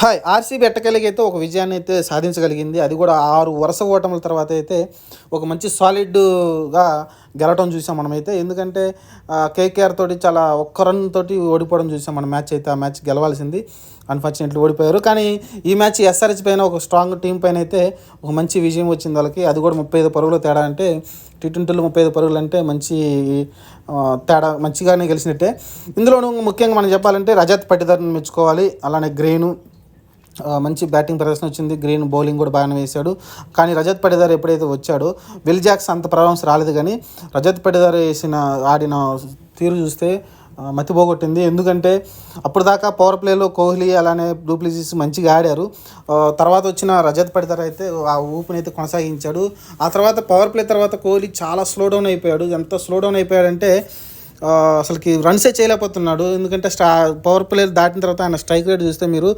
Hi! RCB ఎట్టకేలకైతే ఒక విజయాన్ని అయితే సాధించగలిగింది. అది కూడా 6 వరుస ఓటముల తర్వాత అయితే ఒక మంచి సాలిడ్‌గా గెలవటం చూసాం మనమైతే. ఎందుకంటే కేకేఆర్ తోటి చాలా ఒక్క రన్ తోటి ఓడిపోవడం చూసాం మనం మ్యాచ్ అయితే. ఆ మ్యాచ్ గెలవాల్సింది. అన్‌ఫార్చునేట్‌లీ ఓడిపోయారు. కానీ ఈ మ్యాచ్ ఎస్ఆర్‌హెచ్ పైన ఒక స్ట్రాంగ్ టీమ్ పైన అయితే ఒక మంచి విజయం వచ్చింది వాళ్ళకి. అది కూడా 35 పరుగుల తేడా అంటే టీ20లో 35 పరుగులంటే మంచి తేడా మంచిగానే గెలిచినట్టే. ఇందులోనూ ముఖ్యంగా మనం చెప్పాలంటే రజత్ పటిదార్‌ని మెచ్చుకోవాలి. అలానే గ్రెయిను మంచి బ్యాటింగ్ ప్రదర్శన వచ్చింది. గ్రీన్ బౌలింగ్ కూడా బాగానే వేశాడు. కానీ రజత్ పటిదార్ ఎప్పుడైతే వచ్చాడో విల్ జాక్స్ అంత ప్రభావం రాలేదు. కానీ రజత్ పటిదార్ ఆడిన తీరు చూస్తే మతిపోగొట్టింది. ఎందుకంటే అప్పుడు దాకా పవర్ ప్లేలో కోహ్లీ అలానే డూప్లిసిస్ మంచిగా ఆడారు. తర్వాత వచ్చిన రజత్ పటిదార్ అయితే ఆ ఊపునైతే కొనసాగించాడు. ఆ తర్వాత పవర్ ప్లే తర్వాత కోహ్లీ చాలా స్లో డౌన్ అయిపోయాడు. ఎంత స్లో డౌన్ అయిపోయాడంటే అసలుకి రన్సే చేయలేకపోతున్నాడు. ఎందుకంటే పవర్ ప్లే దాటిన తర్వాత ఆయన స్ట్రైక్ రేట్ చూస్తే మీరు